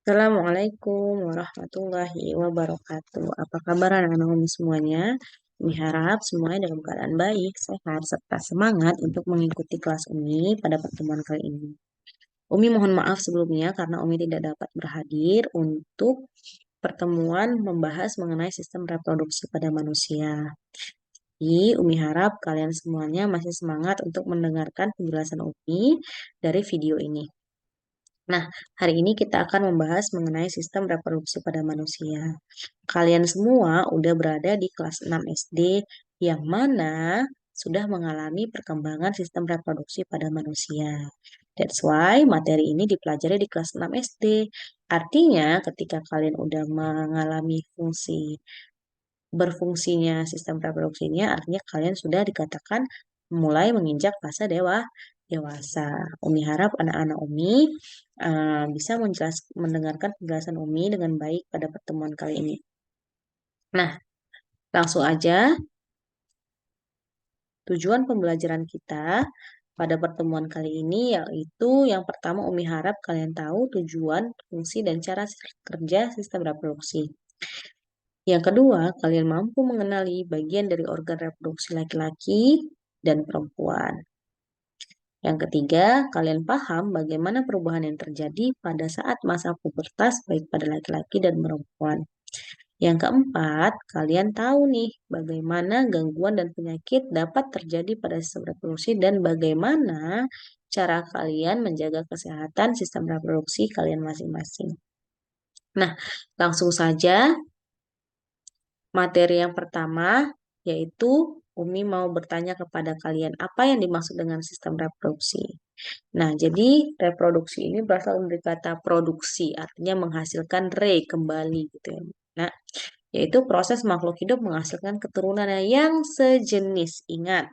Assalamualaikum warahmatullahi wabarakatuh. Apa kabar anak-anak Umi semuanya? Umi harap semuanya dalam keadaan baik, sehat, serta semangat untuk mengikuti kelas Umi pada pertemuan kali ini. Umi mohon maaf sebelumnya karena Umi tidak dapat berhadir untuk pertemuan membahas mengenai sistem reproduksi pada manusia. Jadi, Umi harap kalian semuanya masih semangat untuk mendengarkan penjelasan Umi dari video ini. Nah, hari ini kita akan membahas mengenai sistem reproduksi pada manusia. Kalian semua udah berada di kelas 6 SD yang mana sudah mengalami perkembangan sistem reproduksi pada manusia. That's why materi ini dipelajari di kelas 6 SD. Artinya, ketika kalian udah mengalami berfungsinya sistem reproduksinya, artinya kalian sudah dikatakan mulai menginjak fase dewasa. Umi harap anak-anak Umi bisa mendengarkan penjelasan Umi dengan baik pada pertemuan kali ini. Nah, langsung aja tujuan pembelajaran kita pada pertemuan kali ini yaitu yang pertama Umi harap kalian tahu tujuan, fungsi, dan cara kerja sistem reproduksi. Yang kedua, kalian mampu mengenali bagian dari organ reproduksi laki-laki dan perempuan. Yang ketiga, kalian paham bagaimana perubahan yang terjadi pada saat masa pubertas baik pada laki-laki dan perempuan. Yang keempat, kalian tahu nih bagaimana gangguan dan penyakit dapat terjadi pada sistem reproduksi dan bagaimana cara kalian menjaga kesehatan sistem reproduksi kalian masing-masing. Nah, langsung saja materi yang pertama yaitu Umi mau bertanya kepada kalian apa yang dimaksud dengan sistem reproduksi. Nah, jadi reproduksi ini berasal dari kata produksi, artinya menghasilkan kembali gitu ya. Nah, yaitu proses makhluk hidup menghasilkan keturunan yang sejenis. Ingat,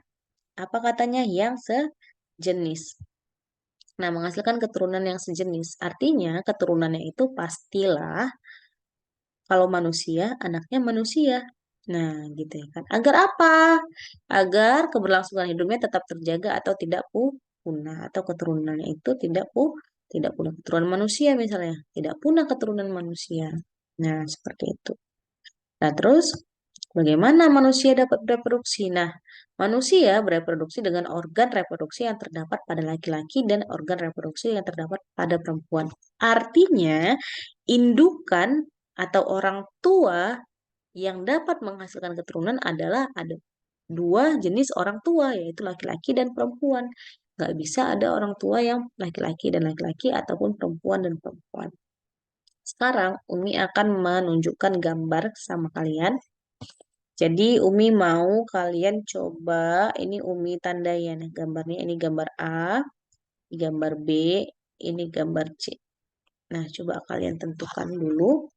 apa katanya yang sejenis? Nah, menghasilkan keturunan yang sejenis, artinya keturunannya itu pastilah kalau manusia, anaknya manusia. Nah, gitu ya kan. Agar apa? Agar keberlangsungan hidupnya tetap terjaga atau tidak punah atau keturunannya itu tidak punah keturunan manusia misalnya, tidak punah keturunan manusia. Nah, seperti itu. Nah, terus bagaimana manusia dapat bereproduksi? Nah, manusia bereproduksi dengan organ reproduksi yang terdapat pada laki-laki dan organ reproduksi yang terdapat pada perempuan. Artinya, indukan atau orang tua yang dapat menghasilkan keturunan adalah ada dua jenis orang tua, yaitu laki-laki dan perempuan. Nggak bisa ada orang tua yang laki-laki dan laki-laki ataupun perempuan dan perempuan. Sekarang Umi akan menunjukkan gambar sama kalian. Jadi Umi mau kalian coba, ini Umi tandai ya, nah, gambarnya ini gambar A, ini gambar B, ini gambar C. Nah, coba kalian tentukan dulu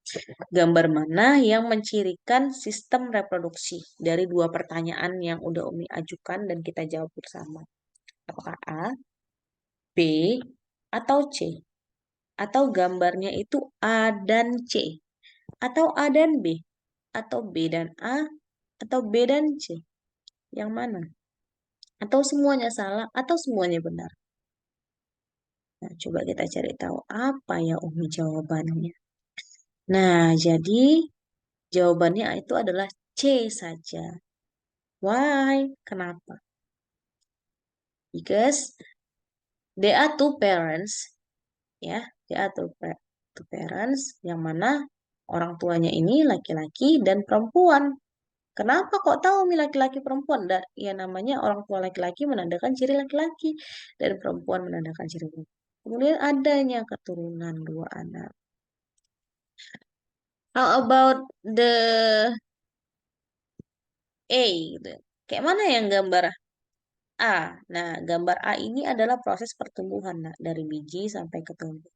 gambar mana yang mencirikan sistem reproduksi dari dua pertanyaan yang udah Umi ajukan dan kita jawab bersama. Apakah A, B, atau C? Atau gambarnya itu A dan C? Atau A dan B? Atau B dan A? Atau B dan C? Yang mana? Atau semuanya salah? Atau semuanya benar? Nah, coba kita cari tahu apa ya Umi jawabannya. Nah, jadi jawabannya itu adalah C saja. Why? Kenapa? Because they are two parents, ya, they are two parents, yang mana orang tuanya ini laki-laki dan perempuan. Kenapa kok tahu nih laki-laki perempuan? Ya namanya orang tua laki-laki menandakan ciri laki-laki dan perempuan menandakan ciri perempuan. Kemudian adanya keturunan dua anak. How about the A gitu? Kayak mana yang gambar A? Nah, gambar A ini adalah proses pertumbuhan nah, dari biji sampai ke tumbuh.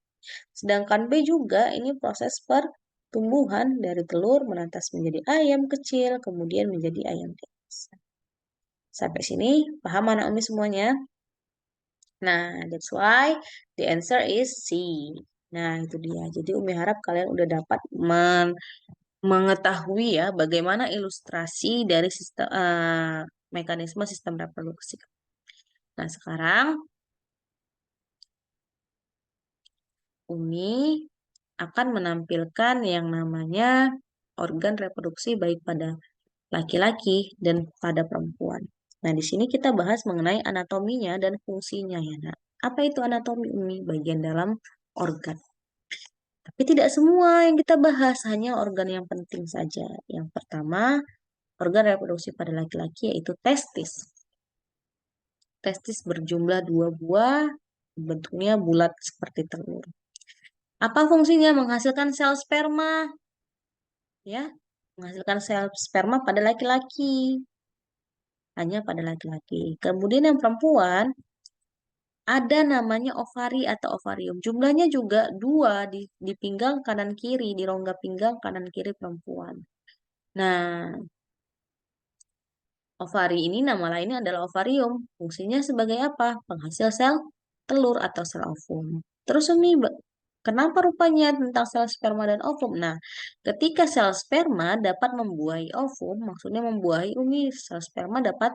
Sedangkan B juga ini proses pertumbuhan dari telur menetas menjadi ayam kecil, kemudian menjadi ayam dewasa. Sampai sini paham anak Umi semuanya? Nah, that's why the answer is C. Nah, itu dia. Jadi Umi harap kalian udah dapat mengetahui ya bagaimana ilustrasi dari sistem mekanisme sistem reproduksi. Nah, sekarang Umi akan menampilkan yang namanya organ reproduksi baik pada laki-laki dan pada perempuan. Nah, di sini kita bahas mengenai anatominya dan fungsinya ya, Nak. Apa itu anatomi Umi? Bagian dalam organ. Tapi tidak semua yang kita bahas, hanya organ yang penting saja. Yang pertama, organ reproduksi pada laki-laki yaitu testis. Testis berjumlah 2 buah, bentuknya bulat seperti telur. Apa fungsinya? Menghasilkan sel sperma, ya, menghasilkan sel sperma pada laki-laki, hanya pada laki-laki. Kemudian yang perempuan ada namanya ovari atau ovarium. Jumlahnya juga 2 di pinggang kanan kiri, di rongga pinggang kanan kiri perempuan. Nah, ovari ini nama lainnya adalah ovarium. Fungsinya sebagai apa? Penghasil sel telur atau sel ovum. Terus Umi, kenapa rupanya tentang sel sperma dan ovum? Nah, ketika sel sperma dapat membuahi ovum, maksudnya membuahi Umi, sel sperma dapat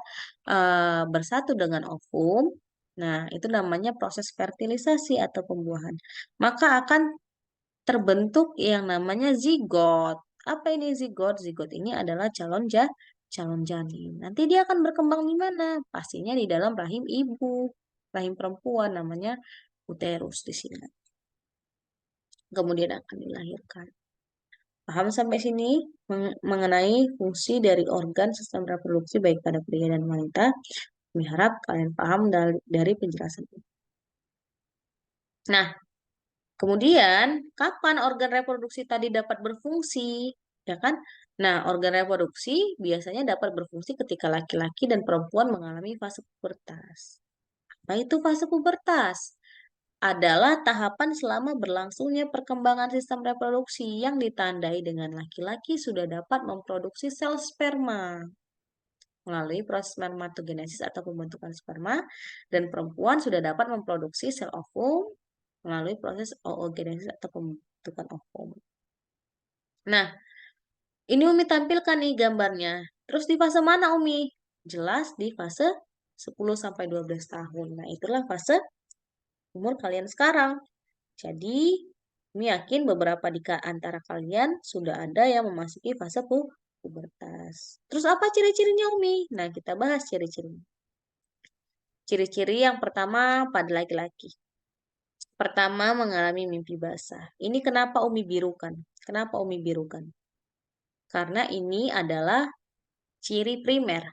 bersatu dengan ovum. Nah, itu namanya proses fertilisasi atau pembuahan. Maka akan terbentuk yang namanya zigot. Apa ini zigot? Zigot ini adalah calon janin. Nanti dia akan berkembang di mana? Pastinya di dalam rahim ibu, rahim perempuan namanya uterus di sini. Kemudian akan dilahirkan. Paham sampai sini mengenai fungsi dari organ sistem reproduksi baik pada pria dan wanita? Kami harap kalian paham dari penjelasan ini. Nah, kemudian, kapan organ reproduksi tadi dapat berfungsi? Ya kan? Nah, organ reproduksi biasanya dapat berfungsi ketika laki-laki dan perempuan mengalami fase pubertas. Apa itu fase pubertas? Adalah tahapan selama berlangsungnya perkembangan sistem reproduksi yang ditandai dengan laki-laki sudah dapat memproduksi sel sperma melalui proses spermatogenesis atau pembentukan sperma, dan perempuan sudah dapat memproduksi sel ovum melalui proses oogenesis atau pembentukan ovum. Nah, ini Umi tampilkan nih gambarnya. Terus di fase mana Umi? Jelas di fase 10-12 tahun. Nah, itulah fase umur kalian sekarang. Jadi, Umi yakin beberapa di antara kalian sudah ada yang memasuki fase pubertas. Terus apa ciri-cirinya Umi? Nah, kita bahas ciri-cirinya. Ciri-ciri yang pertama pada laki-laki. Pertama, mengalami mimpi basah. Ini kenapa Umi birukan? Kenapa Umi birukan? Karena ini adalah ciri primer,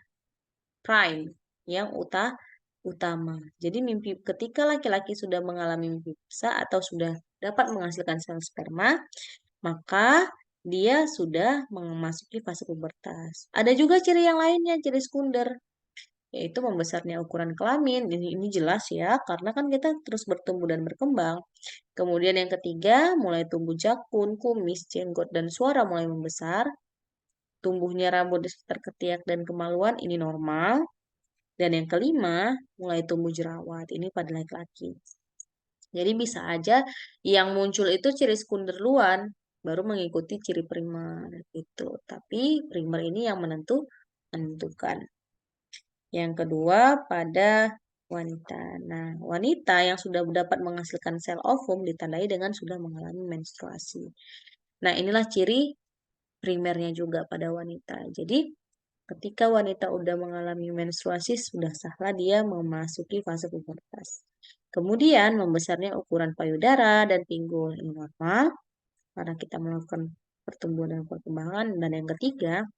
prime, yang utama. Jadi ketika laki-laki sudah mengalami mimpi basah atau sudah dapat menghasilkan sel sperma, maka dia sudah memasuki fase pubertas. Ada juga ciri yang lainnya, ciri sekunder, yaitu membesarnya ukuran kelamin. Ini jelas ya, karena kan kita terus bertumbuh dan berkembang. Kemudian yang ketiga, mulai tumbuh jakun, kumis, jenggot, dan suara mulai membesar. Tumbuhnya rambut di sekitar ketiak dan kemaluan, ini normal. Dan yang kelima, mulai tumbuh jerawat. Ini pada laki-laki. Jadi bisa aja yang muncul itu ciri sekunder duluan, baru mengikuti ciri primer itu. Tapi primer ini yang menentukan. Yang kedua pada wanita. Nah, wanita yang sudah dapat menghasilkan sel ovum ditandai dengan sudah mengalami menstruasi. Nah, inilah ciri primernya juga pada wanita. Jadi, ketika wanita sudah mengalami menstruasi, sudah sahlah dia memasuki fase pubertas. Kemudian, membesarnya ukuran payudara dan pinggul. Ini normal, karena kita melakukan pertumbuhan dan perkembangan. Dan yang ketiga,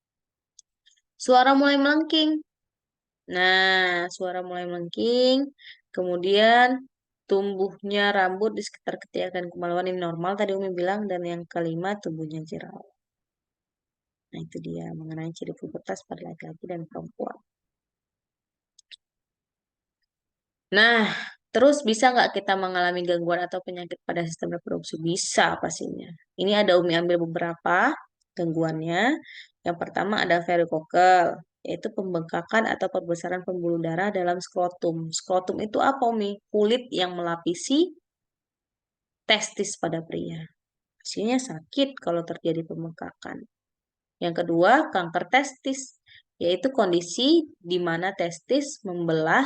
suara mulai melengking. Nah, suara mulai melengking, kemudian tumbuhnya rambut di sekitar ketiak dan kemaluan ini normal, tadi Umi bilang, dan yang kelima tumbuhnya jerawat. Nah, itu dia mengenai ciri pubertas pada laki-laki dan perempuan. Nah, terus bisa nggak kita mengalami gangguan atau penyakit pada sistem reproduksi? Bisa pastinya. Ini ada Umi ambil beberapa gangguannya. Yang pertama ada varikokel, yaitu pembengkakan atau perbesaran pembuluh darah dalam skrotum. Skrotum itu apa, Umi? Kulit yang melapisi testis pada pria. Hasilnya sakit kalau terjadi pembengkakan. Yang kedua, kanker testis, yaitu kondisi di mana testis membelah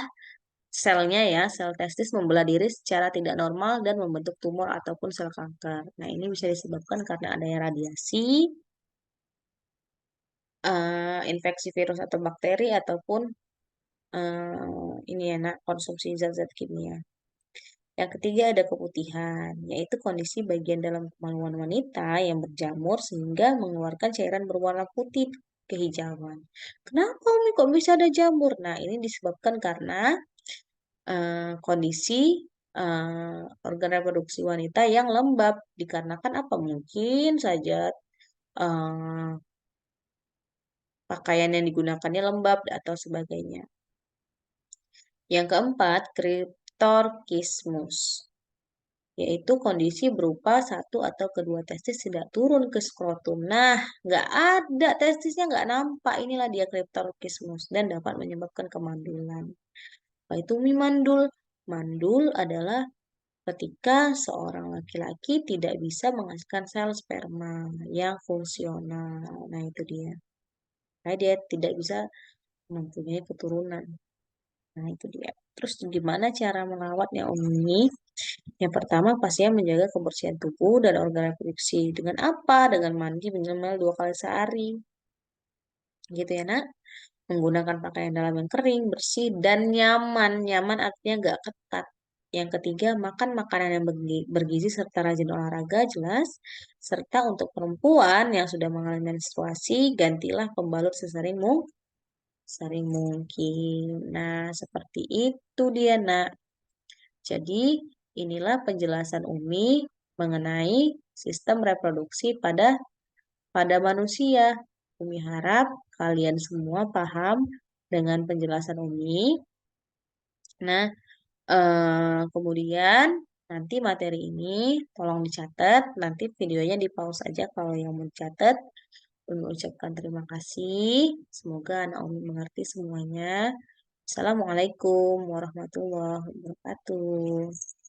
selnya ya, sel testis membelah diri secara tidak normal dan membentuk tumor ataupun sel kanker. Nah, ini bisa disebabkan karena adanya radiasi, infeksi virus atau bakteri, ataupun ini ya, nak, konsumsi zat-zat kimia. Yang ketiga ada keputihan, yaitu kondisi bagian dalam kemaluan wanita yang berjamur sehingga mengeluarkan cairan berwarna putih kehijauan. Kenapa Umi kok bisa ada jamur? Nah, ini disebabkan karena kondisi organ reproduksi wanita yang lembab. Dikarenakan apa? Mungkin saja eh, pakaian yang digunakannya lembab atau sebagainya. Yang keempat, kriptorkismus, yaitu kondisi berupa satu atau kedua testis tidak turun ke skrotum. Nah, nggak ada testisnya, nggak nampak. Inilah dia kriptorkismus dan dapat menyebabkan kemandulan. Apa itu mandul? Mandul adalah ketika seorang laki-laki tidak bisa menghasilkan sel sperma yang fungsional. Nah, itu dia. Nah, dia tidak bisa mempunyai keturunan. Nah, itu dia. Terus gimana cara merawatnya, Umi? Yang pertama, pasien menjaga kebersihan tubuh dan organ reproduksi. Dengan apa? Dengan mandi minimal 2 kali sehari. Gitu ya, nak. Menggunakan pakaian dalam yang kering, bersih, dan nyaman. Nyaman artinya nggak ketat. Yang ketiga, makan makanan yang bergizi serta rajin olahraga, jelas. Serta untuk perempuan yang sudah mengalami menstruasi, gantilah pembalut sering mungkin. Nah, seperti itu dia, nak. Jadi, inilah penjelasan Umi mengenai sistem reproduksi pada manusia. Umi harap kalian semua paham dengan penjelasan Umi. Nah, kemudian nanti materi ini tolong dicatat, nanti videonya di pause aja kalau yang mau dicatat. Umi ucapkan terima kasih. Semoga anak Umi mengerti semuanya. Assalamualaikum warahmatullahi wabarakatuh.